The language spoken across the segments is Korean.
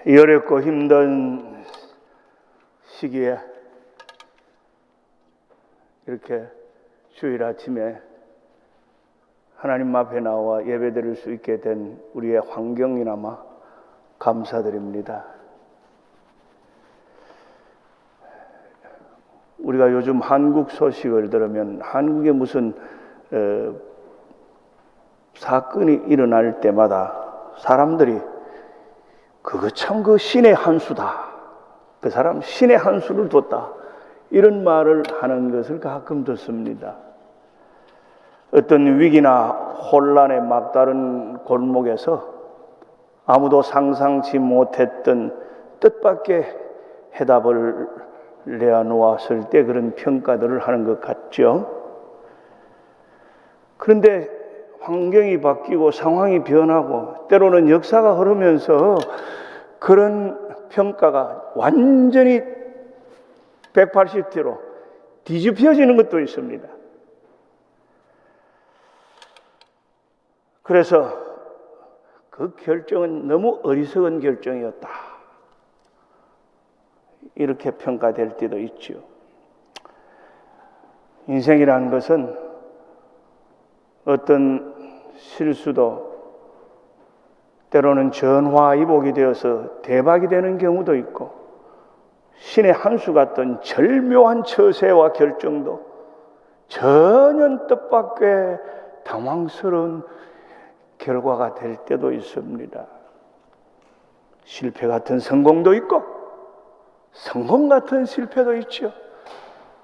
이 어렵고 힘든 시기에 이렇게 주일 아침에 하나님 앞에 나와 예배드릴 수 있게 된 우리의 환경이나마 감사드립니다. 우리가 요즘 한국 소식을 들으면 한국에 무슨 사건이 일어날 때마다 사람들이 그거 참 그 신의 한 수다, 그 사람 신의 한 수를 뒀다, 이런 말을 하는 것을 가끔 듣습니다. 어떤 위기나 혼란에 막다른 골목에서 아무도 상상치 못했던 뜻밖의 해답을 내놓았을 때 그런 평가들을 하는 것 같죠. 그런데 환경이 바뀌고 상황이 변하고 때로는 역사가 흐르면서 그런 평가가 완전히 180도로 뒤집혀지는 것도 있습니다. 그래서 그 결정은 너무 어리석은 결정이었다, 이렇게 평가될 때도 있죠. 인생이라는 것은 어떤 실수도 때로는 전화위복이 되어서 대박이 되는 경우도 있고, 신의 한 수 같던 절묘한 처세와 결정도 전혀 뜻밖의 당황스러운 결과가 될 때도 있습니다. 실패 같은 성공도 있고 성공 같은 실패도 있죠.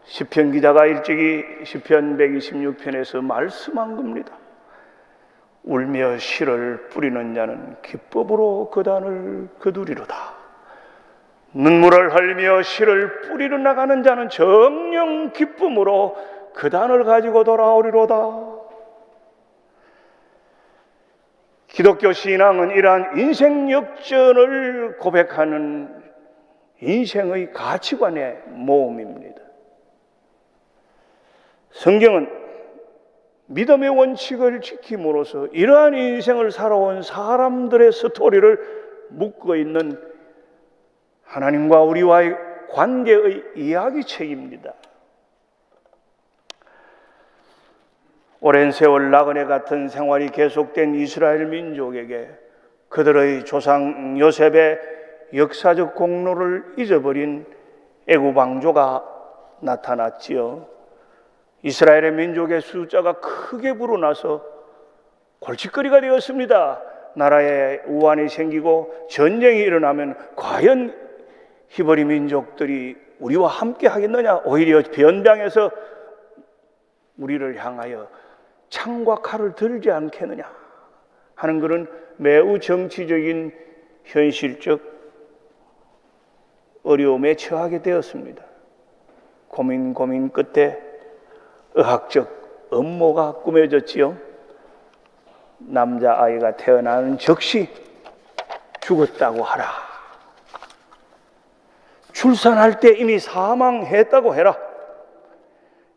시편 기자가 일찍이 시편 126편에서 말씀한 겁니다. 울며 씨를 뿌리는 자는 기쁨으로 그 단을 거두리로다. 눈물을 흘리며 씨를 뿌리러 나가는 자는 정녕 기쁨으로 그 단을 가지고 돌아오리로다. 기독교 신앙은 이러한 인생 역전을 고백하는 인생의 가치관의 모험입니다. 성경은 믿음의 원칙을 지킴으로써 이러한 인생을 살아온 사람들의 스토리를 묶어 있는 하나님과 우리와의 관계의 이야기책입니다. 오랜 세월 나그네 같은 생활이 계속된 이스라엘 민족에게 그들의 조상 요셉의 역사적 공로를 잊어버린 애굽 왕조가 나타났지요. 이스라엘의 민족의 숫자가 크게 불어나서 골칫거리가 되었습니다. 나라에 우환이 생기고 전쟁이 일어나면 과연 히브리 민족들이 우리와 함께 하겠느냐, 오히려 변방에서 우리를 향하여 창과 칼을 들지 않겠느냐 하는 그런 매우 정치적인 현실적 어려움에 처하게 되었습니다. 고민 끝에 의학적 음모가 꾸며졌지요. 남자아이가 태어나는 즉시 죽었다고 하라, 출산할 때 이미 사망했다고 해라.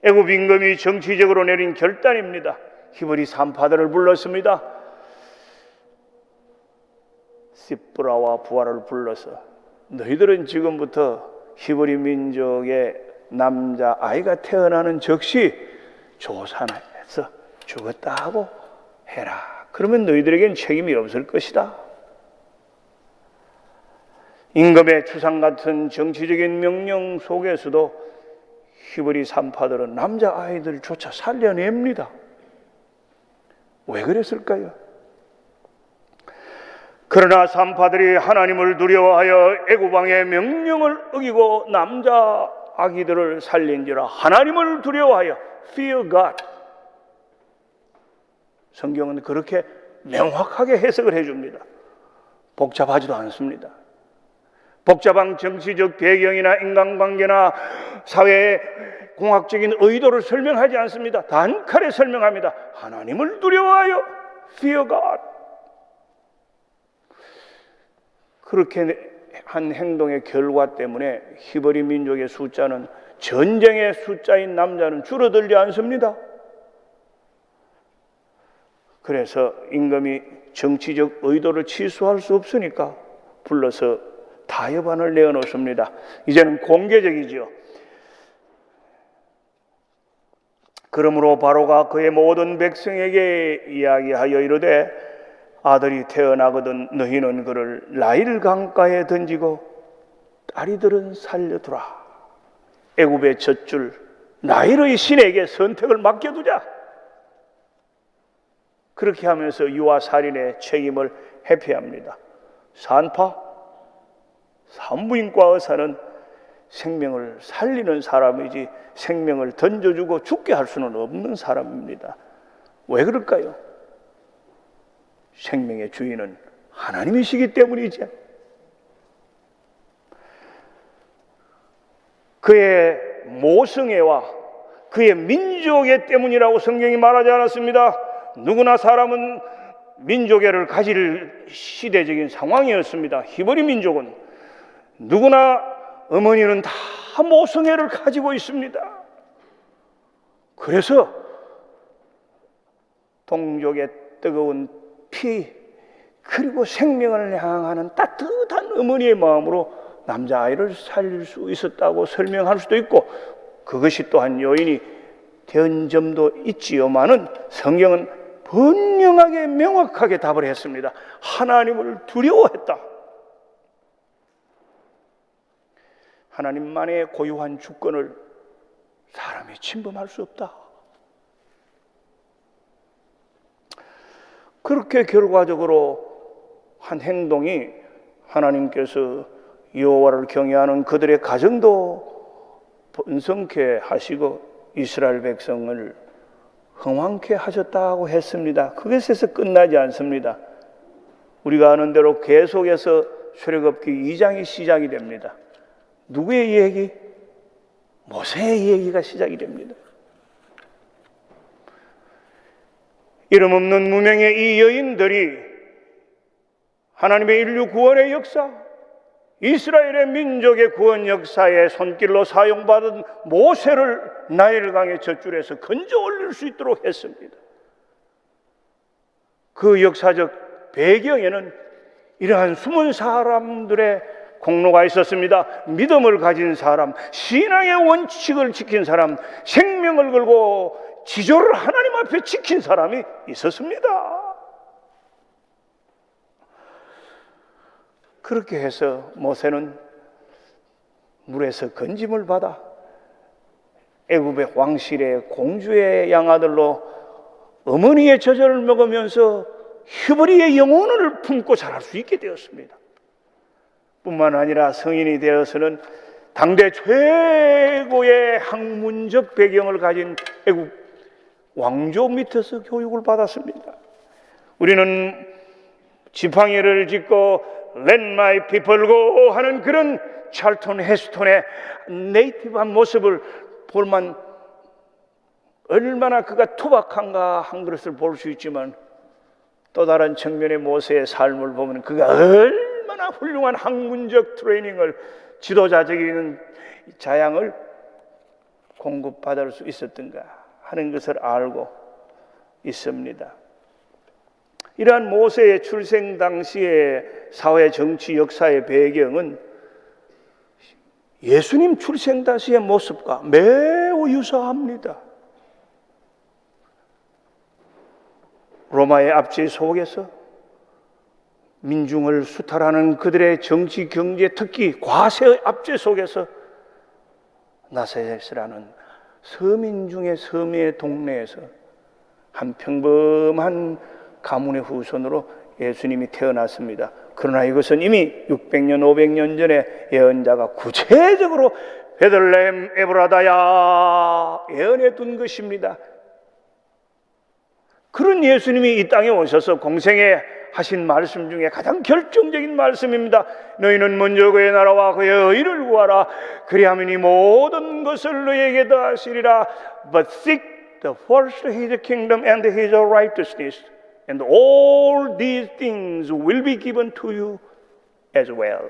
애굽 임금이 정치적으로 내린 결단입니다. 히브리 산파들을 불렀습니다. 시브라와 부하를 불러서 너희들은 지금부터 히브리 민족의 남자 아이가 태어나는 즉시 조산해서 죽었다고 해라. 그러면 너희들에겐 책임이 없을 것이다. 임금의 추상 같은 정치적인 명령 속에서도 히브리 산파들은 남자 아이들조차 살려냅니다. 왜 그랬을까요? 그러나 산파들이 하나님을 두려워하여 애굽 왕의 명령을 어기고 남자 아기들을 살린지라 하나님을 두려워하여 fear God. 성경은 그렇게 명확하게 해석을 해줍니다. 복잡하지도 않습니다. 복잡한 정치적 배경이나 인간관계나 사회의 공학적인 의도를 설명하지 않습니다. 단칼에 설명합니다. 하나님을 두려워하여 fear God. 그렇게 한 행동의 결과 때문에 히브리 민족의 숫자는, 전쟁의 숫자인 남자는 줄어들지 않습니다. 그래서 임금이 정치적 의도를 취소할 수 없으니까 불러서 타협안을 내어놓습니다. 이제는 공개적이죠. 그러므로 바로가 그의 모든 백성에게 이야기하여 이르되 아들이 태어나거든 너희는 그를 나일 강가에 던지고 딸이들은 살려두라. 애굽의 젖줄 나일의 신에게 선택을 맡겨두자. 그렇게 하면서 유아 살인의 책임을 회피합니다. 산부인과 의사는 생명을 살리는 사람이지 생명을 던져주고 죽게 할 수는 없는 사람입니다. 왜 그럴까요? 생명의 주인은 하나님이시기 때문이죠. 그의 모성애와 그의 민족애 때문이라고 성경이 말하지 않았습니다. 누구나 사람은 민족애를 가질 시대적인 상황이었습니다. 히브리 민족은 누구나 어머니는 다 모성애를 가지고 있습니다. 그래서 동족의 뜨거운 피 그리고 생명을 향하는 따뜻한 어머니의 마음으로 남자아이를 살릴 수 있었다고 설명할 수도 있고 그것이 또한 요인이 된 점도 있지요만은 성경은 분명하게 명확하게 답을 했습니다. 하나님을 두려워했다. 하나님만의 고유한 주권을 사람이 침범할 수 없다. 그렇게 결과적으로 한 행동이 하나님께서 여호와를 경외하는 그들의 가정도 번성케 하시고 이스라엘 백성을 흥왕케 하셨다고 했습니다. 그것에서 끝나지 않습니다. 우리가 아는 대로 계속해서 출애굽기 2장이 시작이 됩니다. 누구의 얘기? 모세의 얘기가 시작이 됩니다. 이름 없는 무명의 이 여인들이 하나님의 인류 구원의 역사, 이스라엘의 민족의 구원 역사의 손길로 사용받은 모세를 나일강의 젖줄에서 건져 올릴 수 있도록 했습니다. 그 역사적 배경에는 이러한 숨은 사람들의 공로가 있었습니다. 믿음을 가진 사람, 신앙의 원칙을 지킨 사람, 생명을 걸고 지조를 하나님 앞에 지킨 사람이 있었습니다. 그렇게 해서 모세는 물에서 건짐을 받아 애굽의 왕실의 공주의 양아들로 어머니의 젖을 먹으면서 히브리의 영혼을 품고 자랄 수 있게 되었습니다. 뿐만 아니라 성인이 되어서는 당대 최고의 학문적 배경을 가진 애굽 왕조 밑에서 교육을 받았습니다. 우리는 지팡이를 짚고 Let my people go 하는 그런 찰턴 헤스턴의 네이티브한 모습을 볼만 얼마나 그가 투박한가 한 것을 볼 수 있지만 또 다른 측면의 모세의 삶을 보면 그가 얼마나 훌륭한 학문적 트레이닝을 지도자적인 자양을 공급받을 수 있었던가 하는 것을 알고 있습니다. 이러한 모세의 출생 당시의 사회 정치 역사의 배경은 예수님 출생 당시의 모습과 매우 유사합니다. 로마의 압제 속에서 민중을 수탈하는 그들의 정치, 경제, 특히 과세의 압제 속에서 나사렛이라는 서민 중의 서민의 동네에서 한 평범한 가문의 후손으로 예수님이 태어났습니다. 그러나 이것은 이미 600년, 500년 전에 예언자가 구체적으로 베들레헴 에브라다야 예언해 둔 것입니다. 그런 예수님이 이 땅에 오셔서 공생에 하신 말씀 중에 가장 결정적인 말씀입니다. 너희는 먼저 그의 나라와 그의 의를 구하라. 그리하면 이 모든 것을 너희에게 더하시리라. But seek the first his kingdom and his righteousness, and all these things will be given to you as well.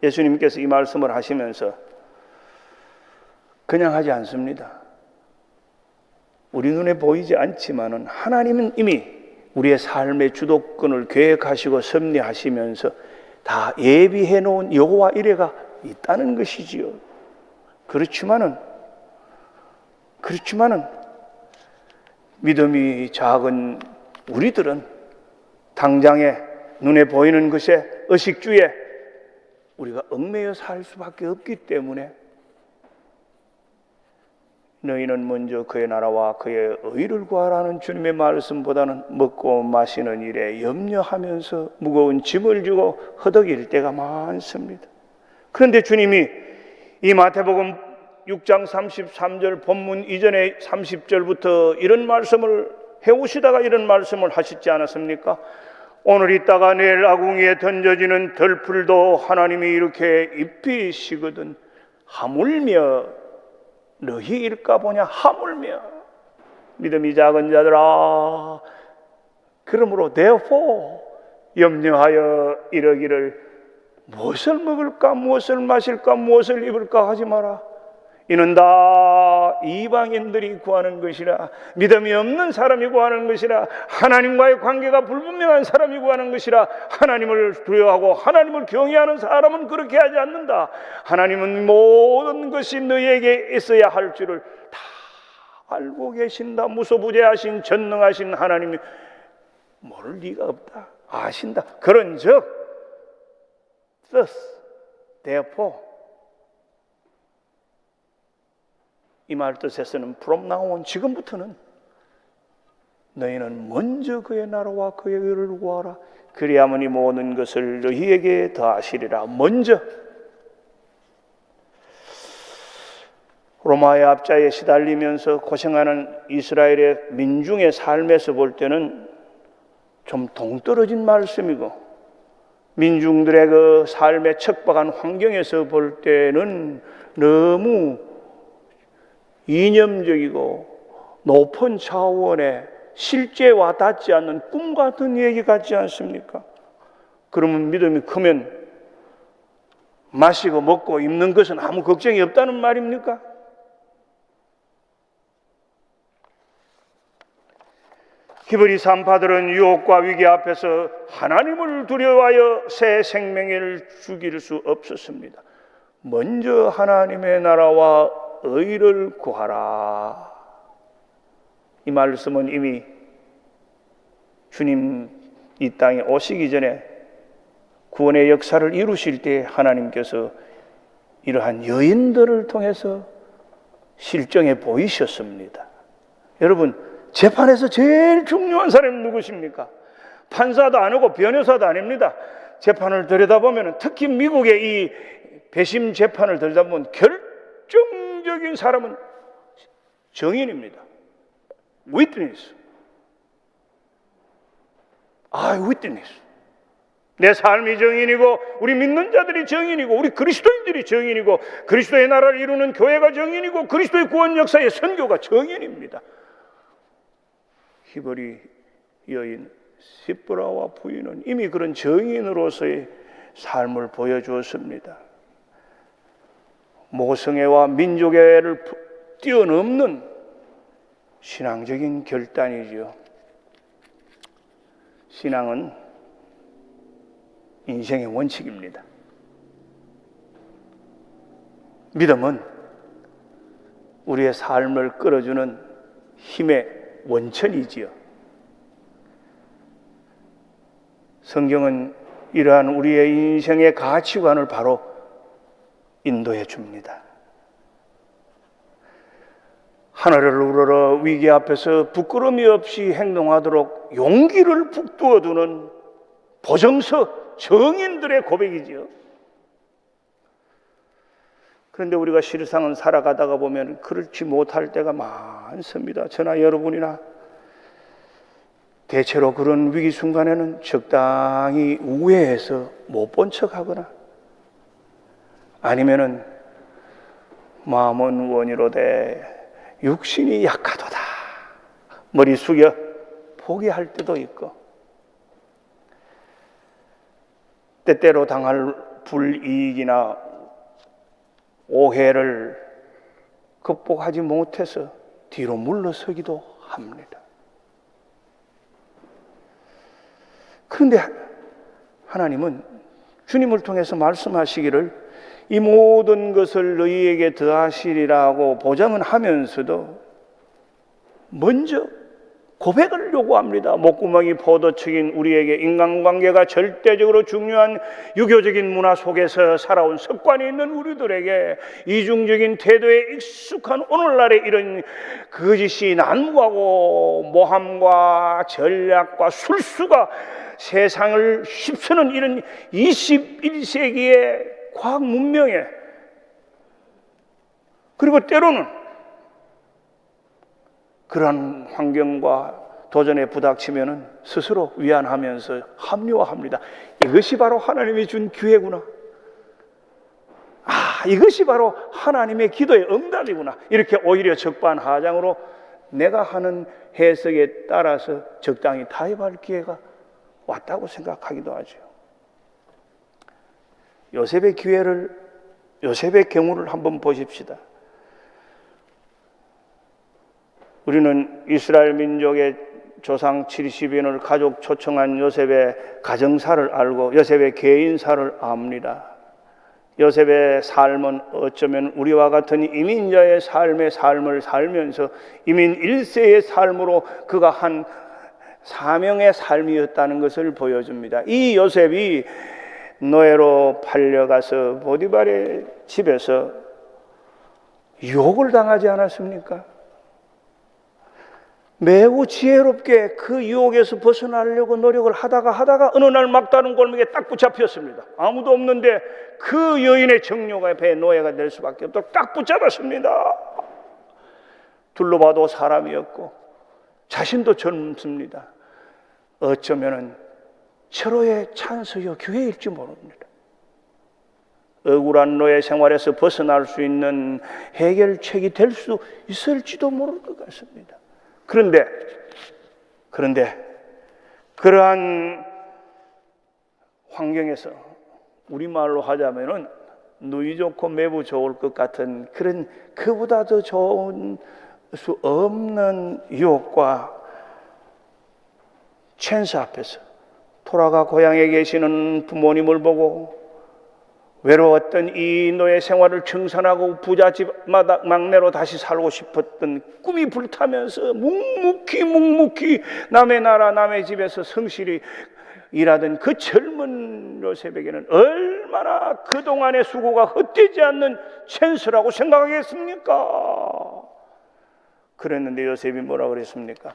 예수님께서 이 말씀을 하시면서 그냥 하지 않습니다. 우리 눈에 보이지 않지만은 하나님은 이미 우리의 삶의 주도권을 계획하시고 섭리하시면서 다 예비해 놓은 여호와 이레가 있다는 것이지요. 그렇지만은 믿음이 작은 우리들은 당장에 눈에 보이는 것에 의식주에 우리가 얽매여 살 수밖에 없기 때문에 너희는 먼저 그의 나라와 그의 의를 구하라는 주님의 말씀보다는 먹고 마시는 일에 염려하면서 무거운 짐을 지고 허덕일 때가 많습니다. 그런데 주님이 이 마태복음 6장 33절 본문 이전에 30절부터 이런 말씀을 해오시다가 이런 말씀을 하시지 않았습니까? 오늘 있다가 내일 아궁이에 던져지는 덜풀도 하나님이 이렇게 입히시거든 하물며 너희일까 보냐. 하물며 믿음이 작은 자들아, 그러므로 therefore 염려하여 이러기를 무엇을 먹을까 무엇을 마실까 무엇을 입을까 하지 마라. 이는 다 이방인들이 구하는 것이라, 믿음이 없는 사람이 구하는 것이라, 하나님과의 관계가 불분명한 사람이 구하는 것이라. 하나님을 두려워하고 하나님을 경외하는 사람은 그렇게 하지 않는다. 하나님은 모든 것이 너희에게 있어야 할 줄을 다 알고 계신다. 무소부재하신 전능하신 하나님이 모를 리가 없다. 아신다. 그런즉 thus therefore 이 말 뜻에서는 from now on 지금부터는 너희는 먼저 그의 나라와 그의 의를 구하라. 그리하면 이 모든 것을 너희에게 더하시리라. 먼저 로마의 압자에 시달리면서 고생하는 이스라엘의 민중의 삶에서 볼 때는 좀 동떨어진 말씀이고, 민중들의 그 삶의 척박한 환경에서 볼 때는 너무 이념적이고 높은 차원의 실제와 닿지 않는 꿈 같은 얘기 같지 않습니까? 그러면 믿음이 크면 마시고 먹고 입는 것은 아무 걱정이 없다는 말입니까? 히브리 산파들은 유혹과 위기 앞에서 하나님을 두려워하여 새 생명을 죽일 수 없었습니다. 먼저 하나님의 나라와 의를 구하라. 이 말씀은 이미 주님 이 땅에 오시기 전에 구원의 역사를 이루실 때 하나님께서 이러한 여인들을 통해서 실정해 보이셨습니다. 여러분, 재판에서 제일 중요한 사람이 누구십니까? 판사도 아니고 변호사도 아닙니다. 재판을 들여다보면, 특히 미국의 이 배심 재판을 들여다보면 결정적인 사람은 정인입니다. Witness. Witness. 내 삶이 정인이고, 우리 믿는 자들이 정인이고, 우리 그리스도인들이 정인이고, 그리스도의 나라를 이루는 교회가 정인이고, 그리스도의 구원 역사의 선교가 정인입니다. 히브리 여인 시브라와 부인은 이미 그런 정인으로서의 삶을 보여주었습니다. 모성애와 민족애를 뛰어넘는 신앙적인 결단이지요. 신앙은 인생의 원칙입니다. 믿음은 우리의 삶을 끌어주는 힘의 원천이지요. 성경은 이러한 우리의 인생의 가치관을 바로 인도해 줍니다. 하늘을 우러러 위기 앞에서 부끄러움이 없이 행동하도록 용기를 북두어 두는 보정서 정인들의 고백이지요. 그런데 우리가 실상은 살아가다가 보면 그렇지 못할 때가 많습니다. 저나 여러분이나 대체로 그런 위기 순간에는 적당히 우회해서 못 본 척하거나, 아니면은 마음은 원이로되 육신이 약하도다 머리 숙여 포기할 때도 있고, 때때로 당할 불이익이나 오해를 극복하지 못해서 뒤로 물러서기도 합니다. 그런데 하나님은 주님을 통해서 말씀하시기를 이 모든 것을 너희에게 더하시리라고 보장은 하면서도 먼저 고백을 요구합니다. 목구멍이 포도청인 우리에게 인간관계가 절대적으로 중요한 유교적인 문화 속에서 살아온 습관이 있는 우리들에게 이중적인 태도에 익숙한 오늘날의 이런 거짓이 난무하고 모함과 전략과 술수가 세상을 휩쓰는 이런 21세기의 과학 문명에, 그리고 때로는 그런 환경과 도전에 부닥치면은 스스로 위안하면서 합리화합니다. 이것이 바로 하나님이 준 기회구나. 이것이 바로 하나님의 기도의 응답이구나. 이렇게 오히려 적반하장으로 내가 하는 해석에 따라서 적당히 타협할 기회가 왔다고 생각하기도 하죠. 요셉의 경우를 한번 보십시다. 우리는 이스라엘 민족의 조상 70인을 가족 초청한 요셉의 가정사를 알고 요셉의 개인사를 압니다. 요셉의 삶은 어쩌면 우리와 같은 이민자의 삶을 살면서 이민 1세의 삶으로 그가 한 사명의 삶이었다는 것을 보여줍니다. 이 요셉이 노예로 팔려가서 보디발의 집에서 유혹을 당하지 않았습니까? 매우 지혜롭게 그 유혹에서 벗어나려고 노력을 하다가 어느 날 막다른 골목에 딱 붙잡혔습니다. 아무도 없는데 그 여인의 정욕의 배에 노예가 될 수밖에 없도록 딱 붙잡았습니다. 둘러봐도 사람이었고 자신도 젊습니다. 어쩌면은 철호의 찬스요 기회일지 모릅니다. 억울한 노예 생활에서 벗어날 수 있는 해결책이 될 수 있을지도 모를 것 같습니다. 그런데 그러한 환경에서 우리말로 하자면은 누이 좋고 매부 좋을 것 같은 그런 그보다 더 좋은 수 없는 유혹과 찬스 앞에서 돌아가 고향에 계시는 부모님을 보고 외로웠던 이 노예 생활을 청산하고 부잣집 막내로 다시 살고 싶었던 꿈이 불타면서 묵묵히 남의 나라 남의 집에서 성실히 일하던 그 젊은 요셉에게는 얼마나 그동안의 수고가 헛되지 않는 찬스라고 생각하겠습니까? 그랬는데 요셉이 뭐라 그랬습니까?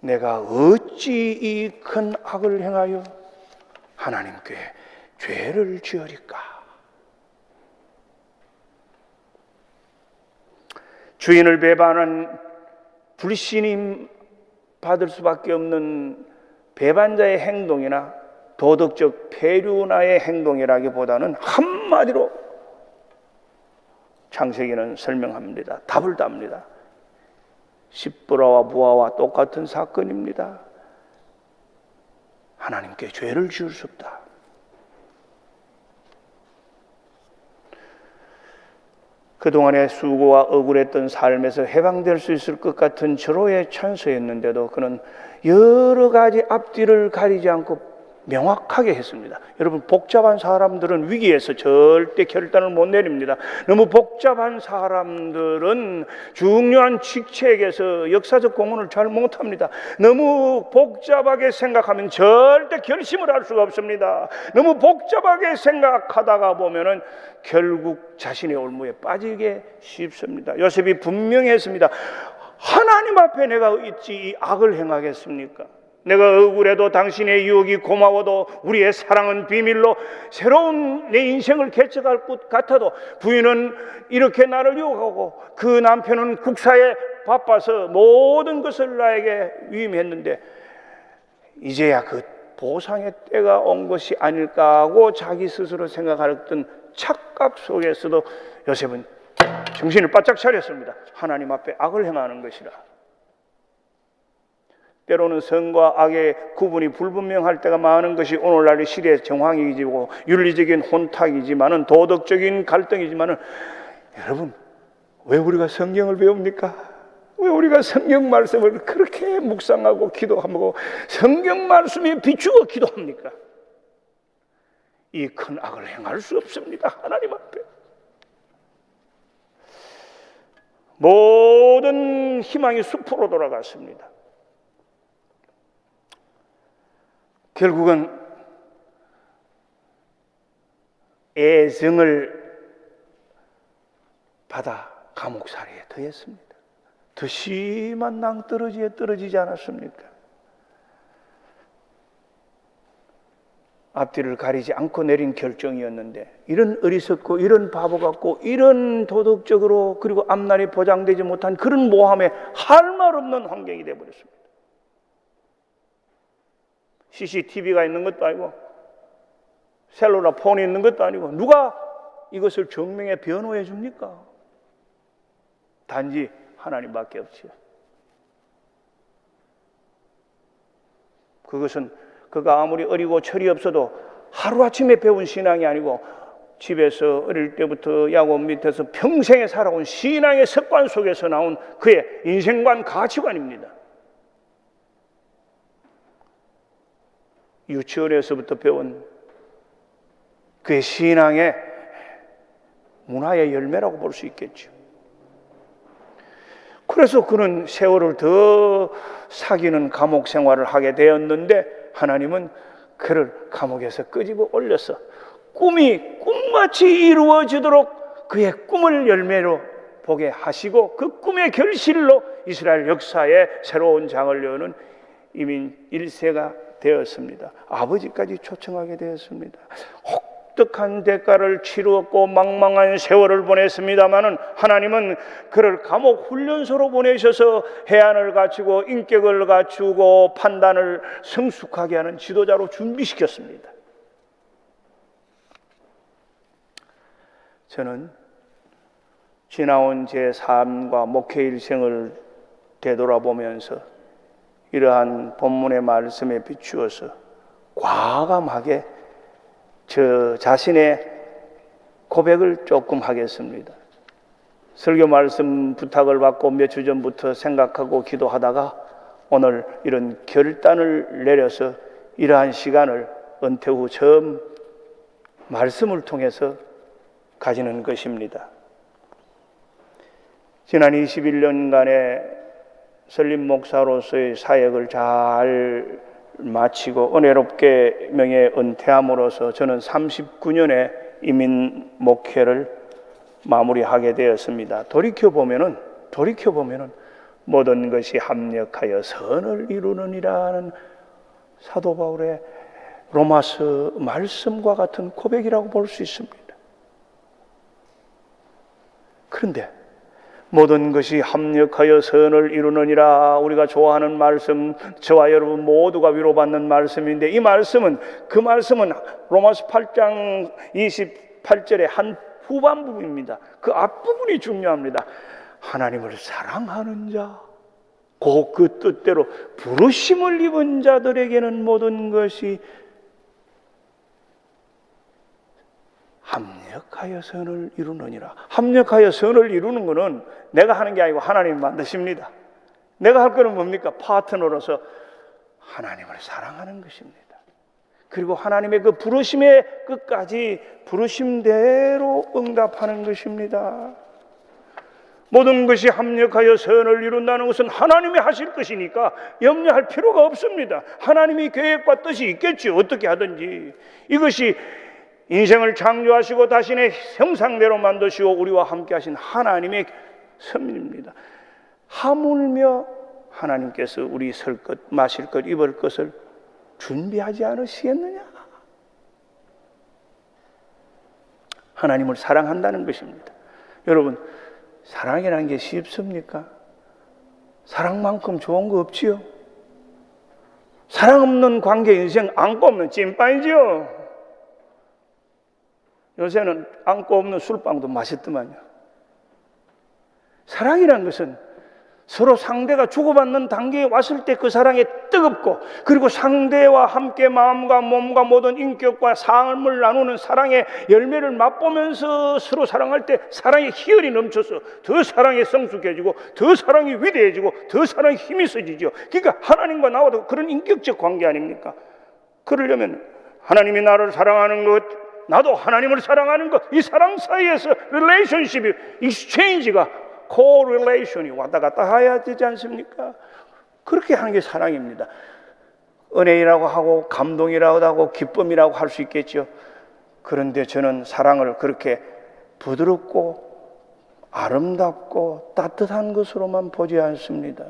내가 어찌 이 큰 악을 행하여 하나님께 죄를 지으리까? 주인을 배반한 불신임 받을 수밖에 없는 배반자의 행동이나 도덕적 폐륜아의 행동이라기보다는 한마디로 창세기는 설명합니다. 답을 답니다. 십브라와 무아와 똑같은 사건입니다. 하나님께 죄를 지을 수 없다. 그동안의 수고와 억울했던 삶에서 해방될 수 있을 것 같은 절호의 찬스였는데도 그는 여러 가지 앞뒤를 가리지 않고 명확하게 했습니다. 여러분, 복잡한 사람들은 위기에서 절대 결단을 못 내립니다. 너무 복잡한 사람들은 중요한 직책에서 역사적 공헌을 잘 못합니다. 너무 복잡하게 생각하면 절대 결심을 할 수가 없습니다. 너무 복잡하게 생각하다가 보면은 결국 자신의 올무에 빠지게 쉽습니다. 요셉이 분명히 했습니다. 하나님 앞에 내가 어찌 이 악을 행하겠습니까? 내가 억울해도 당신의 유혹이 고마워도 우리의 사랑은 비밀로 새로운 내 인생을 개척할 것 같아도 부인은 이렇게 나를 유혹하고 그 남편은 국사에 바빠서 모든 것을 나에게 위임했는데 이제야 그 보상의 때가 온 것이 아닐까 하고 자기 스스로 생각하던 착각 속에서도 요셉은 정신을 바짝 차렸습니다. 하나님 앞에 악을 행하는 것이라. 때로는 선과 악의 구분이 불분명할 때가 많은 것이 오늘날의 시대의 정황이지고 윤리적인 혼탁이지만은 도덕적인 갈등이지만은 여러분, 왜 우리가 성경을 배웁니까? 왜 우리가 성경 말씀을 그렇게 묵상하고 기도하고 성경 말씀에 비추어 기도합니까? 이 큰 악을 행할 수 없습니다. 하나님 앞에 모든 희망이 숲으로 돌아갔습니다. 결국은 애정을 받아 감옥살이에 더했습니다. 더 심한 낭떠러지에 떨어지지 않았습니까? 앞뒤를 가리지 않고 내린 결정이었는데 이런 어리석고 이런 바보 같고 이런 도덕적으로 그리고 앞날이 보장되지 못한 그런 모함에 할 말 없는 환경이 되어버렸습니다. CCTV가 있는 것도 아니고 셀룰라 폰이 있는 것도 아니고 누가 이것을 증명해 변호해 줍니까? 단지 하나님밖에 없지요. 그것은 그가 아무리 어리고 철이 없어도 하루아침에 배운 신앙이 아니고 집에서 어릴 때부터 야곱 밑에서 평생에 살아온 신앙의 습관 속에서 나온 그의 인생관 가치관입니다. 유치원에서부터 배운 그의 신앙의 문화의 열매라고 볼 수 있겠죠. 그래서 그는 세월을 더 사귀는 감옥 생활을 하게 되었는데 하나님은 그를 감옥에서 끄집어 올려서 꿈이 꿈같이 이루어지도록 그의 꿈을 열매로 보게 하시고 그 꿈의 결실로 이스라엘 역사에 새로운 장을 여는 이민 1세가 되었습니다. 아버지까지 초청하게 되었습니다. 혹독한 대가를 치루었고 망망한 세월을 보냈습니다마는 하나님은 그를 감옥 훈련소로 보내셔서 해안을 갖추고 인격을 갖추고 판단을 성숙하게 하는 지도자로 준비시켰습니다. 저는 지나온 제 삶과 목회 일생을 되돌아보면서 이러한 본문의 말씀에 비추어서 과감하게 저 자신의 고백을 조금 하겠습니다. 설교 말씀 부탁을 받고 몇 주 전부터 생각하고 기도하다가 오늘 이런 결단을 내려서 이러한 시간을 은퇴 후 처음 말씀을 통해서 가지는 것입니다. 지난 21년간의 설립 목사로서의 사역을 잘 마치고 은혜롭게 명예 은퇴함으로써 저는 39년의 이민 목회를 마무리하게 되었습니다. 돌이켜보면은 모든 것이 합력하여 선을 이루느니라는 사도 바울의 로마서 말씀과 같은 고백이라고 볼 수 있습니다. 그런데 모든 것이 합력하여 선을 이루느니라 우리가 좋아하는 말씀, 저와 여러분 모두가 위로받는 말씀인데 이 말씀은 그 말씀은 로마서 8장 28절의 한 후반부입니다. 그 앞부분이 중요합니다. 하나님을 사랑하는 자, 곧 그 뜻대로 부르심을 입은 자들에게는 모든 것이 합력하여 선을 이루느니라. 합력하여 선을 이루는 것은 내가 하는 게 아니고 하나님이 만드십니다. 내가 할 거는 뭡니까? 파트너로서 하나님을 사랑하는 것입니다. 그리고 하나님의 그 부르심의 끝까지 부르심대로 응답하는 것입니다. 모든 것이 합력하여 선을 이룬다는 것은 하나님이 하실 것이니까 염려할 필요가 없습니다. 하나님이 계획과 뜻이 있겠죠. 어떻게 하든지. 이것이 인생을 창조하시고 자신의 형상대로 만드시고 우리와 함께 하신 하나님의 섭리입니다. 하물며 하나님께서 우리 설 것, 마실 것, 입을 것을 준비하지 않으시겠느냐? 하나님을 사랑한다는 것입니다. 여러분, 사랑이라는 게 쉽습니까? 사랑만큼 좋은 거 없지요? 사랑 없는 관계 인생 안고 없는 찐빵이지요? 요새는 안고 없는 술빵도 맛있더만요. 사랑이란 것은 서로 상대가 주고받는 단계에 왔을 때 그 사랑이 뜨겁고, 그리고 상대와 함께 마음과 몸과 모든 인격과 삶을 나누는 사랑의 열매를 맛보면서 서로 사랑할 때 사랑의 희열이 넘쳐서 더 사랑이 성숙해지고, 더 사랑이 위대해지고, 더 사랑의 힘이 있어지죠. 그러니까 하나님과 나와도 그런 인격적 관계 아닙니까? 그러려면 하나님이 나를 사랑하는 것, 나도 하나님을 사랑하는 것, 이 사랑 사이에서 릴레이션십이, 익스체인지가, 코릴레이션이 왔다 갔다 해야 되지 않습니까? 그렇게 하는 게 사랑입니다. 은혜이라고 하고 감동이라고 하고 기쁨이라고 할 수 있겠죠. 그런데 저는 사랑을 그렇게 부드럽고 아름답고 따뜻한 것으로만 보지 않습니다.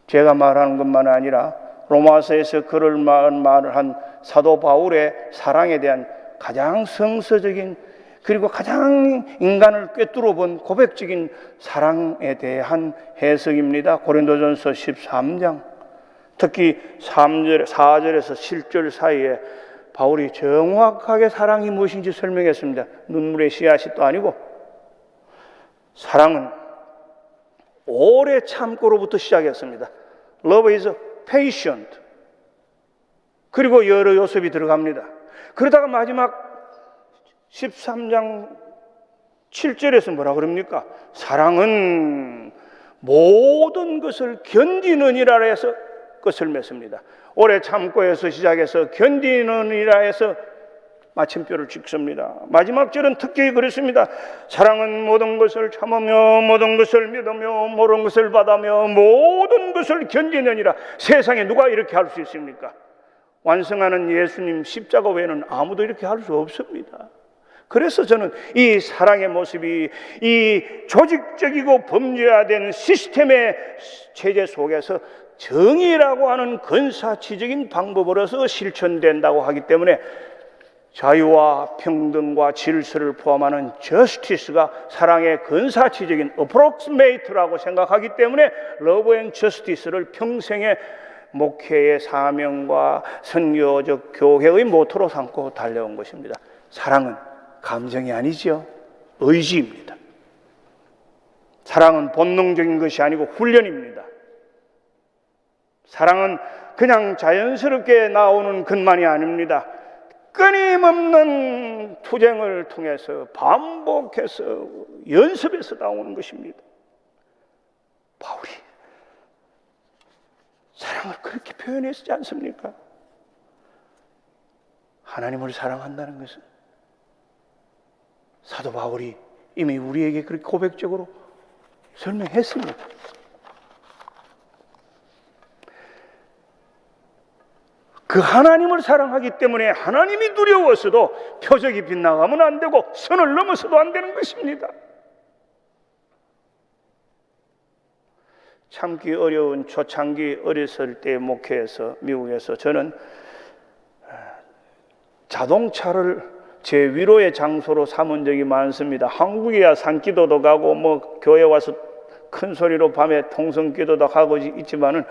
제가 말하는 것만 아니라 로마서에서 글을 말을 한 사도 바울의 사랑에 대한 가장 성서적인, 그리고 가장 인간을 꿰뚫어 본 고백적인 사랑에 대한 해석입니다. 고린도전서 13장, 특히 4절에서 7절 사이에 바울이 정확하게 사랑이 무엇인지 설명했습니다. 눈물의 씨앗이 또 아니고, 사랑은 오래 참고로부터 시작했습니다. Love is patient. 그리고 여러 요소이 들어갑니다. 그러다가 마지막 13장 7절에서 뭐라 그럽니까? 사랑은 모든 것을 견디느니라 해서 끝을 맺습니다. 오래 참고에서 시작해서 견디느니라 해서 마침표를 찍습니다. 마지막 절은 특히 그렇습니다. 사랑은 모든 것을 참으며 모든 것을 믿으며 모든 것을 받으며 모든 것을 견디느니라. 세상에 누가 이렇게 할 수 있습니까? 완성하는 예수님 십자가 외에는 아무도 이렇게 할 수 없습니다. 그래서 저는 이 사랑의 모습이 이 조직적이고 범죄화된 시스템의 체제 속에서 정의라고 하는 근사치적인 방법으로서 실천된다고 하기 때문에 자유와 평등과 질서를 포함하는 justice가 사랑의 근사치적인 approximate라고 생각하기 때문에 love and justice를 평생의 목회의 사명과 선교적 교회의 모토로 삼고 달려온 것입니다. 사랑은 감정이 아니지요. 의지입니다. 사랑은 본능적인 것이 아니고 훈련입니다. 사랑은 그냥 자연스럽게 나오는 것만이 아닙니다. 끊임없는 투쟁을 통해서 반복해서 연습해서 나오는 것입니다. 바울이 사랑을 그렇게 표현했지 않습니까? 하나님을 사랑한다는 것은 사도 바울이 이미 우리에게 그렇게 고백적으로 설명했습니다. 그 하나님을 사랑하기 때문에 하나님이 두려웠어도 표적이 빗나가면 안 되고 선을 넘어서도 안 되는 것입니다. 참기 어려운 초창기 어렸을 때 목회에서 미국에서 저는 자동차를 제 위로의 장소로 삼은 적이 많습니다. 한국이야 산기도도 가고 뭐 교회 와서 큰 소리로 밤에 통성기도도 하고 있지만은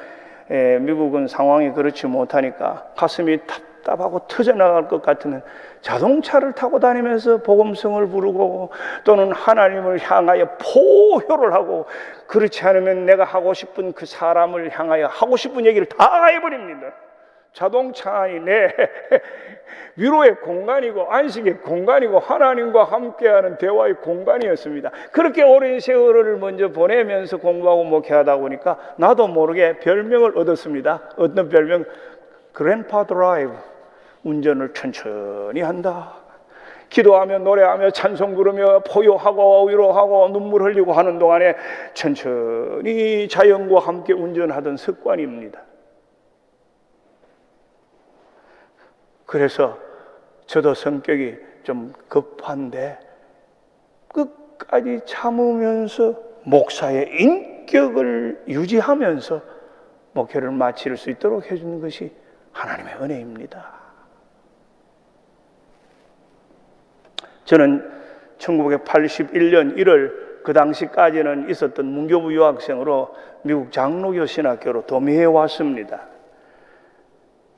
미국은 상황이 그렇지 못하니까 가슴이 답답하고 터져나갈 것 같으면 자동차를 타고 다니면서 복음성을 부르고 또는 하나님을 향하여 포효를 하고, 그렇지 않으면 내가 하고 싶은 그 사람을 향하여 하고 싶은 얘기를 다 해버립니다. 자동차 안이 내 위로의 공간이고 안식의 공간이고 하나님과 함께하는 대화의 공간이었습니다. 그렇게 오랜 세월을 먼저 보내면서 공부하고 목회하다 보니까 나도 모르게 별명을 얻었습니다. 어떤 별명? 그랜파 드라이브. 운전을 천천히 한다. 기도하며 노래하며 찬송 부르며 포효하고 위로하고 눈물 흘리고 하는 동안에 천천히 자연과 함께 운전하던 습관입니다. 그래서 저도 성격이 좀 급한데 끝까지 참으면서 목사의 인격을 유지하면서 목회를 마칠 수 있도록 해주는 것이 하나님의 은혜입니다. 저는 1981년 1월 그 당시까지는 있었던 문교부 유학생으로 미국 장로교 신학교로 도미해 왔습니다.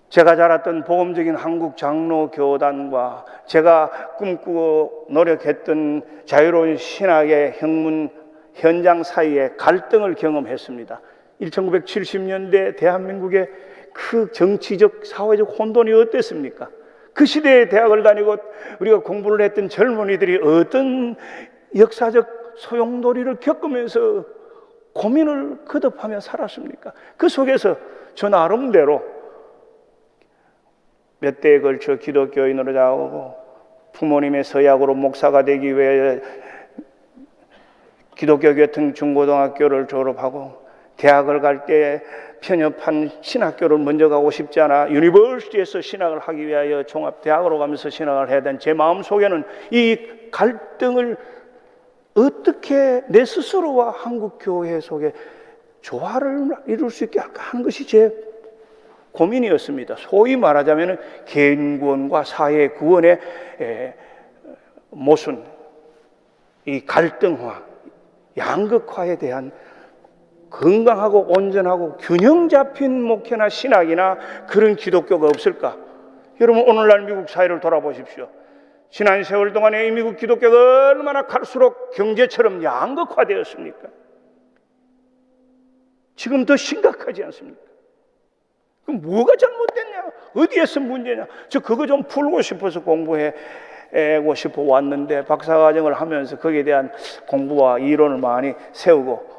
제가 자랐던 복음적인 한국 장로교단과 제가 꿈꾸고 노력했던 자유로운 신학의 현장 사이에 갈등을 경험했습니다. 1970년대 대한민국의 그 정치적 사회적 혼돈이 어땠습니까? 그 시대에 대학을 다니고 우리가 공부를 했던 젊은이들이 어떤 역사적 소용돌이를 겪으면서 고민을 거듭하며 살았습니까? 그 속에서 저 나름대로 몇 대에 걸쳐 기독교인으로 자라고 부모님의 서약으로 목사가 되기 위해 기독교 교통 중고등학교를 졸업하고 대학을 갈 때 편협한 신학교를 먼저 가고 싶지 않아 유니버시티에서 신학을 하기 위하여 종합대학으로 가면서 신학을 해야 된 제 마음속에는 이 갈등을 어떻게 내 스스로와 한국교회 속에 조화를 이룰 수 있게 할까 하는 것이 제 고민이었습니다. 소위 말하자면 개인 구원과 사회 구원의 모순, 이 갈등화, 양극화에 대한 건강하고 온전하고 균형 잡힌 목회나 신학이나 그런 기독교가 없을까? 여러분 오늘날 미국 사회를 돌아보십시오. 지난 세월 동안에 이 미국 기독교가 얼마나 갈수록 경제처럼 양극화되었습니까? 지금 더 심각하지 않습니까? 그럼 뭐가 잘못됐냐? 어디에서 문제냐? 저 그거 좀 풀고 싶어서 공부하고 싶어 왔는데 박사과정을 하면서 거기에 대한 공부와 이론을 많이 세우고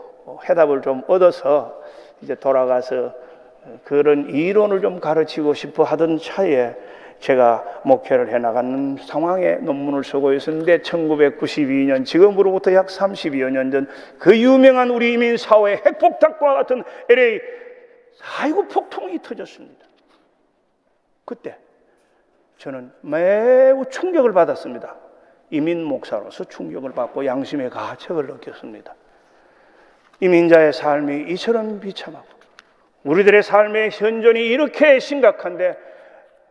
해답을 좀 얻어서 이제 돌아가서 그런 이론을 좀 가르치고 싶어 하던 차에 제가 목회를 해나가는 상황에 논문을 쓰고 있었는데 1992년 지금으로부터 약 32여 년 전 그 유명한 우리 이민사회 핵폭탄과 같은 LA 4.19 폭동이 터졌습니다. 그때 저는 매우 충격을 받았습니다. 이민 목사로서 충격을 받고 양심의 가책을 느꼈습니다. 이민자의 삶이 이처럼 비참하고 우리들의 삶의 현존이 이렇게 심각한데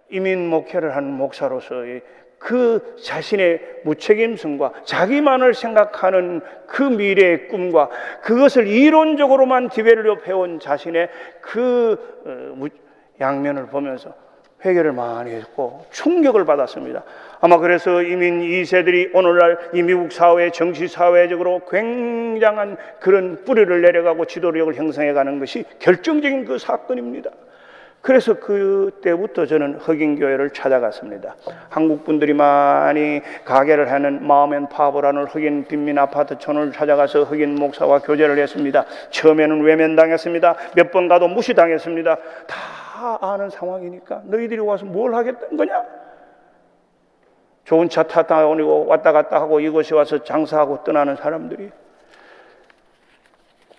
이민 목회를 하는 목사로서의 그 자신의 무책임성과 자기만을 생각하는 그 미래의 꿈과 그것을 이론적으로만 디벨롭 해온 자신의 그 양면을 보면서 회개를 많이 했고 충격을 받았습니다. 아마 그래서 이민 2세들이 오늘날 이 미국 사회, 정치 사회적으로 굉장한 그런 뿌리를 내려가고 지도력을 형성해가는 것이 결정적인 그 사건입니다. 그래서 그때부터 저는 흑인교회를 찾아갔습니다. 한국 분들이 많이 가게를 하는 마음앤파버라는 흑인 빈민 아파트촌을 찾아가서 흑인 목사와 교제를 했습니다. 처음에는 외면당했습니다. 몇 번 가도 무시당했습니다. 다 아는 상황이니까 너희들이 와서 뭘 하겠다는 거냐? 좋은 차 타다 오고 왔다 갔다 하고 이곳에 와서 장사하고 떠나는 사람들이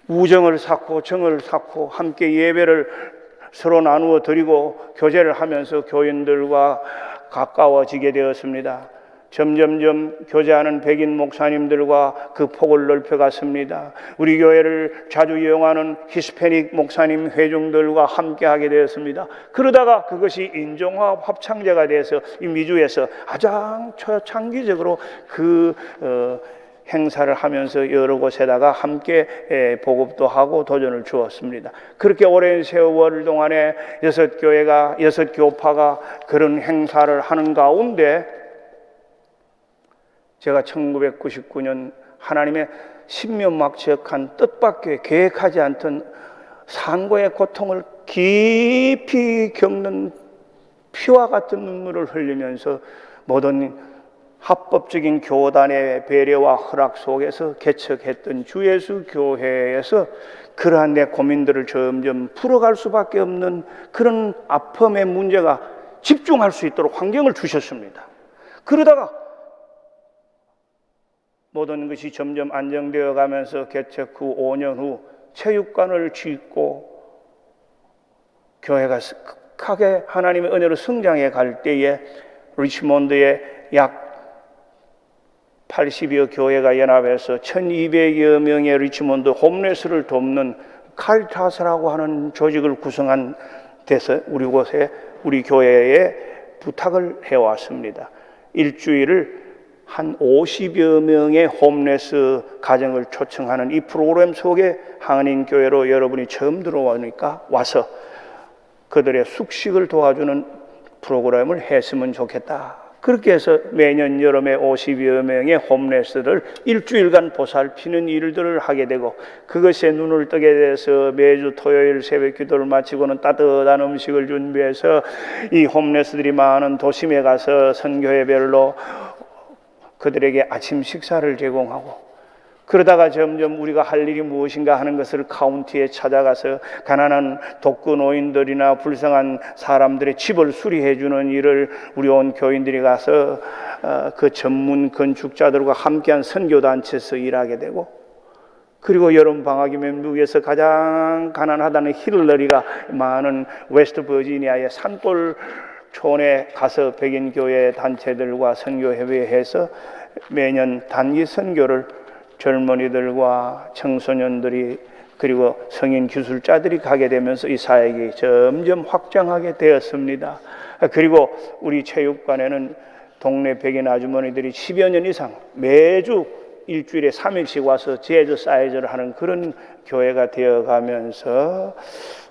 우정을 쌓고 정을 쌓고 함께 예배를 서로 나누어 드리고 교제를 하면서 교인들과 가까워지게 되었습니다. 점점점 교제하는 백인 목사님들과 그 폭을 넓혀갔습니다. 우리 교회를 자주 이용하는 히스패닉 목사님 회중들과 함께하게 되었습니다. 그러다가 그것이 인종화합 합창제가 돼서 이 미주에서 가장 초창기적으로 행사를 하면서 여러 곳에다가 함께 보급도 하고 도전을 주었습니다. 그렇게 오랜 세월 동안에 6교회가 6교파가 그런 행사를 하는 가운데 제가 1999년 하나님의 신명막측한 뜻밖의 계획하지 않던 상고의 고통을 깊이 겪는 피와 같은 눈물을 흘리면서 모든 합법적인 교단의 배려와 허락 속에서 개척했던 주예수 교회에서 그러한 내 고민들을 점점 풀어갈 수밖에 없는 그런 아픔의 문제가 집중할 수 있도록 환경을 주셨습니다. 그러다가 모든 것이 점점 안정되어 가면서 개척 후 5년 후 체육관을 짓고 교회가 크게 하나님의 은혜로 성장해 갈 때에 리치몬드에 약 80여 교회가 연합해서 1200여 명의 리치몬드 홈레스를 돕는 카리타스라고 하는 조직을 구성한 데서 우리 교회에 부탁을 해왔습니다. 일주일을 한 50여 명의 홈레스 가정을 초청하는 이 프로그램 속에 한인교회로 여러분이 처음 들어오니까 와서 그들의 숙식을 도와주는 프로그램을 했으면 좋겠다. 그렇게 해서 매년 여름에 50여 명의 홈레스를 일주일간 보살피는 일들을 하게 되고, 그것에 눈을 뜨게 돼서 매주 토요일 새벽 기도를 마치고는 따뜻한 음식을 준비해서 이 홈레스들이 많은 도심에 가서 선교회별로 그들에게 아침 식사를 제공하고, 그러다가 점점 우리가 할 일이 무엇인가 하는 것을 카운티에 찾아가서 가난한 독거 노인들이나 불쌍한 사람들의 집을 수리해 주는 일을 우리 온 교인들이 가서 그 전문 건축자들과 함께한 선교단체에서 일하게 되고, 그리고 여름 방학이면 미국에서 가장 가난하다는 힐러리가 많은 웨스트 버지니아의 산골촌에 가서 백인 교회 단체들과 선교협의회에서 매년 단기 선교를 젊은이들과 청소년들이 그리고 성인 기술자들이 가게 되면서 이 사역이 점점 확장하게 되었습니다. 그리고 우리 체육관에는 동네 백인 아주머니들이 10여 년 이상 매주 일주일에 3일씩 와서 재즈 사이즈를 하는 그런 교회가 되어가면서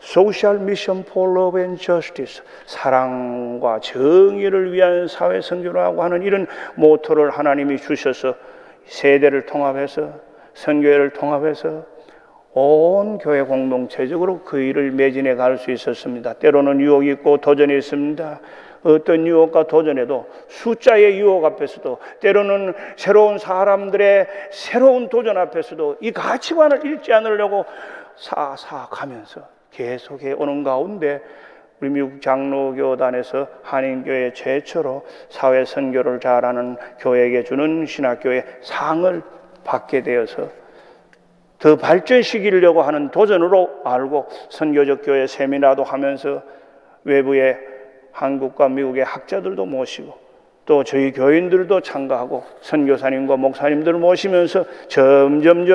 Social Mission for Love and Justice, 사랑과 정의를 위한 사회 선교라고 하는 이런 모토를 하나님이 주셔서 세대를 통합해서 선교회를 통합해서 온 교회 공동체적으로 그 일을 매진해 갈 수 있었습니다. 때로는 유혹이 있고 도전이 있습니다. 어떤 유혹과 도전에도 숫자의 유혹 앞에서도, 때로는 새로운 사람들의 새로운 도전 앞에서도 이 가치관을 잃지 않으려고 사사가면서 계속해 오는 가운데 우리 미국 장로교단에서 한인교회 최초로 사회 선교를 잘하는 교회에게 주는 신학교의 상을 받게 되어서 더 발전시키려고 하는 도전으로 알고 선교적 교회 세미나도 하면서 외부의 한국과 미국의 학자들도 모시고 또 저희 교인들도 참가하고 선교사님과 목사님들을 모시면서 점점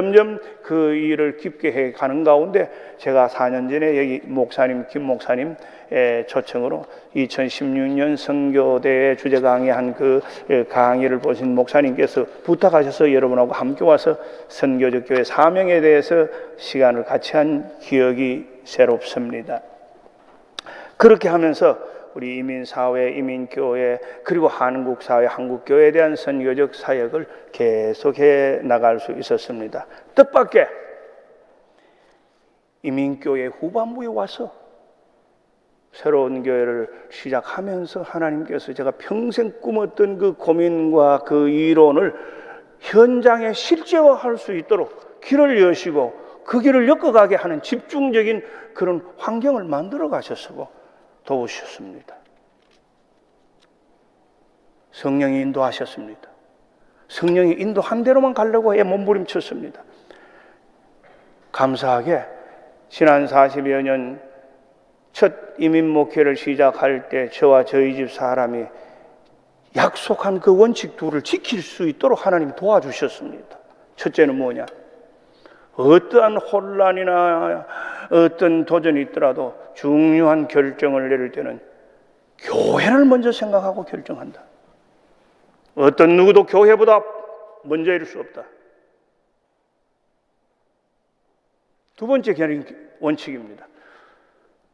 그 일을 깊게 해 가는 가운데, 제가 4년 전에 여기 목사님 김 목사님 초청으로 2016년 선교대회 주제 강의한 그 강의를 보신 목사님께서 부탁하셔서 여러분하고 함께 와서 선교적 교회 사명에 대해서 시간을 같이 한 기억이 새롭습니다. 그렇게 하면서 우리 이민사회, 이민교회, 그리고 한국사회, 한국교회에 대한 선교적 사역을 계속해 나갈 수 있었습니다. 뜻밖의 이민교회 후반부에 와서 새로운 교회를 시작하면서 하나님께서 제가 평생 꿈었던 그 고민과 그 이론을 현장에 실제화할 수 있도록 길을 여시고 그 길을 엮어가게 하는 집중적인 그런 환경을 만들어 가셨고 도우셨습니다. 성령이 인도하셨습니다. 성령이 인도한 대로만 가려고 해 몸부림쳤습니다. 감사하게 지난 40여 년 첫 이민 목회를 시작할 때 저와 저희 집 사람이 약속한 그 원칙 둘을 지킬 수 있도록 하나님 도와주셨습니다. 첫째는 뭐냐? 어떠한 혼란이나 어떤 도전이 있더라도 중요한 결정을 내릴 때는 교회를 먼저 생각하고 결정한다. 어떤 누구도 교회보다 먼저 이룰 수 없다. 두 번째 원칙입니다.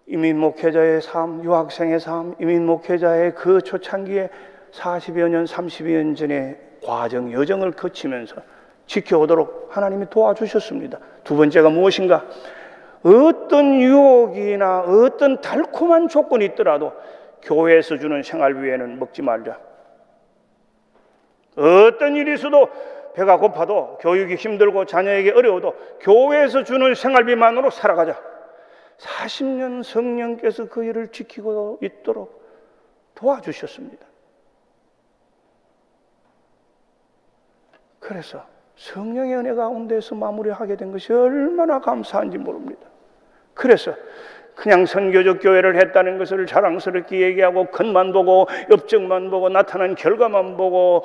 이민 목회자의 삶, 유학생의 삶, 이민 목회자의 그 초창기에 40여 년, 30여 년 전의 과정, 여정을 거치면서 지켜오도록 하나님이 도와주셨습니다. 두 번째가 무엇인가? 어떤 유혹이나 어떤 달콤한 조건이 있더라도 교회에서 주는 생활비에는 먹지 말자. 어떤 일이 있어도 배가 고파도 교육이 힘들고 자녀에게 어려워도 교회에서 주는 생활비만으로 살아가자. 40년 성령께서 그 일을 지키고 있도록 도와주셨습니다. 그래서 성령의 은혜 가운데서 마무리하게 된 것이 얼마나 감사한지 모릅니다. 그래서 그냥 선교적 교회를 했다는 것을 자랑스럽게 얘기하고 겉만 보고 업적만 보고 나타난 결과만 보고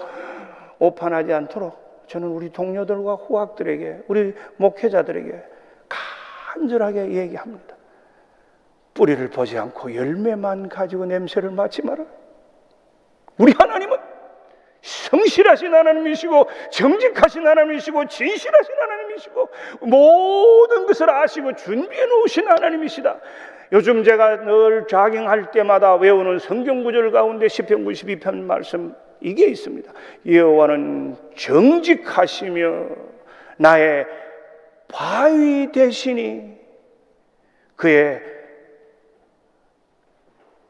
오판하지 않도록 저는 우리 동료들과 후학들에게, 우리 목회자들에게 간절하게 얘기합니다. 뿌리를 보지 않고 열매만 가지고 냄새를 맡지 마라. 우리 하나님은 성실하신 하나님이시고 정직하신 하나님이시고 진실하신 하나님이시고 모든 것을 아시고 준비해 놓으신 하나님이시다. 요즘 제가 늘 자경할 때마다 외우는 성경 구절 가운데 시편 92편 말씀 이게 있습니다. 여호와는 정직하시며 나의 바위 되시니 그의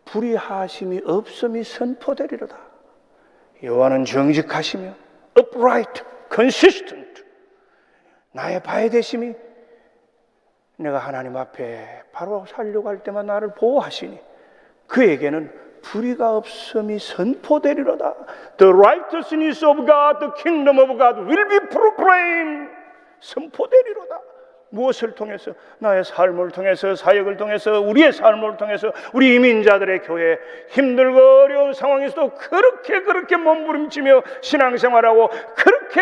불의하심이 없음이 선포되리로다. 여호와는 정직하시며 upright, consistent, 나의 바위 되심이 내가 하나님 앞에 바로 살려고 할 때만 나를 보호하시니 그에게는 불의가 없음이 선포되리로다. The righteousness of God, the kingdom of God will be proclaimed. 선포되리로다. 무엇을 통해서? 나의 삶을 통해서, 사역을 통해서, 우리의 삶을 통해서, 우리 이민자들의 교회 힘들고 어려운 상황에서도 그렇게 몸부림치며 신앙생활하고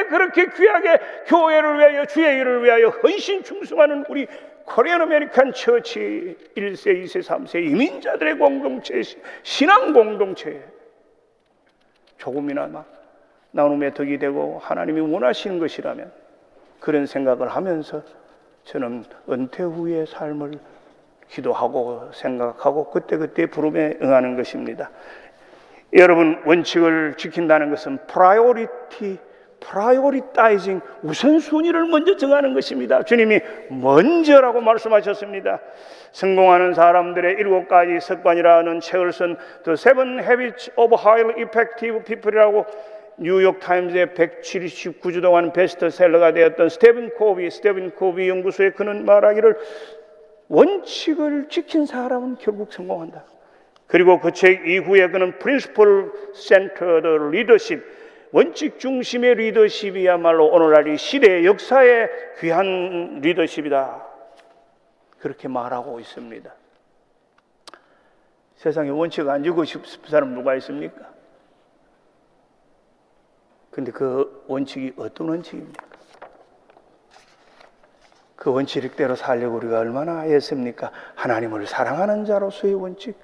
그렇게 귀하게 교회를 위하여 주의 일을 위하여 헌신 충성하는 우리 코리안 아메리칸 처치 1세, 2세, 3세 이민자들의 공동체, 신앙 공동체 조금이나마 나눔의 덕이 되고 하나님이 원하시는 것이라면 그런 생각을 하면서 저는 은퇴 후의 삶을 기도하고 생각하고 그때 부름에 응하는 것입니다. 여러분, 원칙을 지킨다는 것은 prioritizing, 우선순위를 먼저 정하는 것입니다. 주님이 먼저라고 말씀하셨습니다. 성공하는 사람들의 7가지 습관이라는 책을 쓴 The Seven Habits of Highly Effective People이라고 뉴욕 타임즈의 179주 동안 베스트셀러가 되었던 스테븐 코비 연구소에 그는 말하기를 원칙을 지킨 사람은 결국 성공한다. 그리고 그 책 이후에 그는 Principle Centered Leadership, 원칙 중심의 리더십이야말로 오늘날 이 시대의 역사의 귀한 리더십이다. 그렇게 말하고 있습니다. 세상에 원칙 안 지고 싶은 사람 누가 있습니까? 근데 그 원칙이 어떤 원칙입니까? 그 원칙대로 살려고 우리가 얼마나 애씁니까? 하나님을 사랑하는 자로서의 원칙,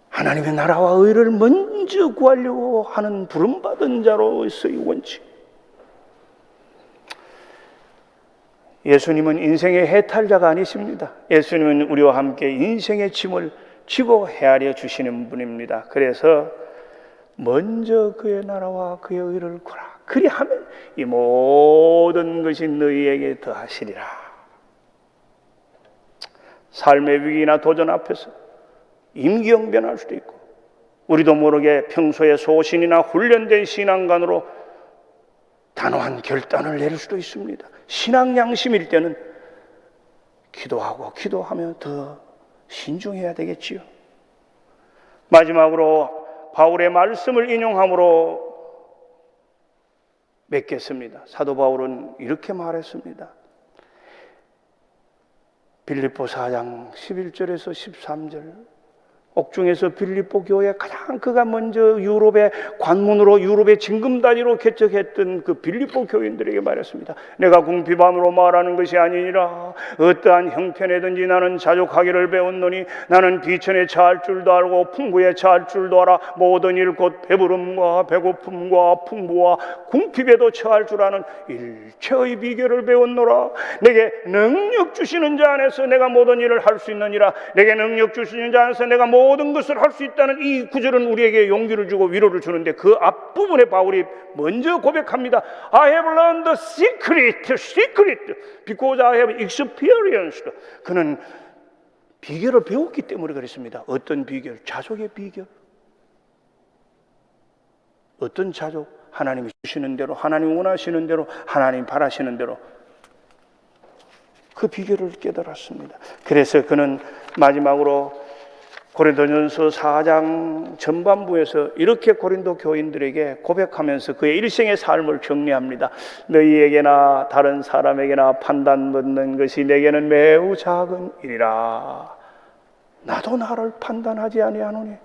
하나님의 나라와 의를 먼저 구하려고 하는 부름받은 자로서의 원칙. 예수님은 인생의 해탈자가 아니십니다. 예수님은 우리와 함께 인생의 짐을 지고 헤아려 주시는 분입니다. 그래서 먼저 그의 나라와 그의 의를 구하라. 그리하면 이 모든 것이 너희에게 더하시리라. 삶의 위기나 도전 앞에서 임기응변할 수도 있고 우리도 모르게 평소에 소신이나 훈련된 신앙관으로 단호한 결단을 내릴 수도 있습니다. 신앙 양심일 때는 기도하며 더 신중해야 되겠지요. 마지막으로 바울의 말씀을 인용함으로 맺겠습니다. 사도 바울은 이렇게 말했습니다. 빌립보 4장 11절에서 13절, 옥중에서 빌립보 교회 가장 그가 먼저 유럽의 관문으로 유럽의 징금다리로 개척했던 그 빌립보 교인들에게 말했습니다. 내가 궁핍함으로 말하는 것이 아니니라. 어떠한 형편에든지 나는 자족하기를 배웠노니 나는 비천에 처할 줄도 알고 풍부에 처할 줄도 알아. 모든 일 곧 배부름과 배고픔과 풍부와 궁핍에도 처할 줄 아는 일체의 비결을 배웠노라. 내게 능력 주시는 자 안에서 내가 모든 일을 할 수 있느니라. 내게 능력 주시는 자 안에서 내가 모든 것을 할 수 있다는 이 구절은 우리에게 용기를 주고 위로를 주는데 그 앞부분에 바울이 먼저 고백합니다. I have learned the secret because I have experienced. 그는 비결을 배웠기 때문에 그랬습니다. 어떤 비결? 자족의 비결. 어떤 자족? 하나님이 주시는 대로, 하나님 원하시는 대로, 하나님 바라시는 대로 그 비결을 깨달았습니다. 그래서 그는 마지막으로 고린도전서 4장 전반부에서 이렇게 고린도 교인들에게 고백하면서 그의 일생의 삶을 정리합니다. 너희에게나 다른 사람에게나 판단받는 것이 내게는 매우 작은 일이라. 나도 나를 판단하지 아니하노니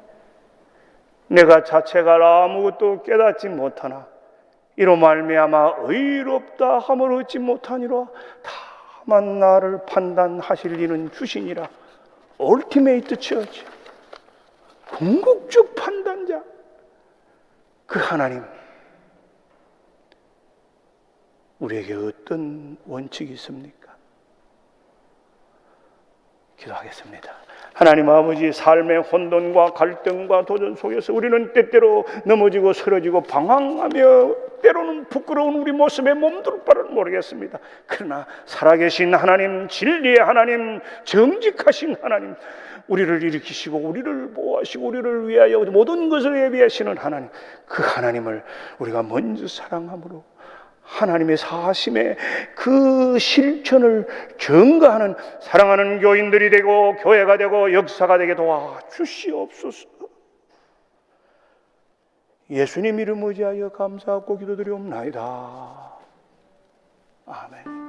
내가 자체가 아무것도 깨닫지 못하나 이로 말미암아 의롭다 함을 얻지 못하니라. 다만 나를 판단하실 이는 주시니라. Ultimate Church, 궁극적 판단자 그 하나님, 우리에게 어떤 원칙이 있습니까? 기도하겠습니다. 하나님 아버지, 삶의 혼돈과 갈등과 도전 속에서 우리는 때때로 넘어지고 쓰러지고 방황하며 때로는 부끄러운 우리 모습에 몸둘 바를 모르겠습니다. 그러나 살아계신 하나님, 진리의 하나님, 정직하신 하나님, 우리를 일으키시고 우리를 보호하시고 우리를 위하여 모든 것을 예비하시는 하나님, 그 하나님을 우리가 먼저 사랑함으로 하나님의 사심의 그 실천을 증거하는 사랑하는 교인들이 되고 교회가 되고 역사가 되게 도와주시옵소서. 예수님 이름 의지하여 감사하고 기도드리옵나이다. 아멘.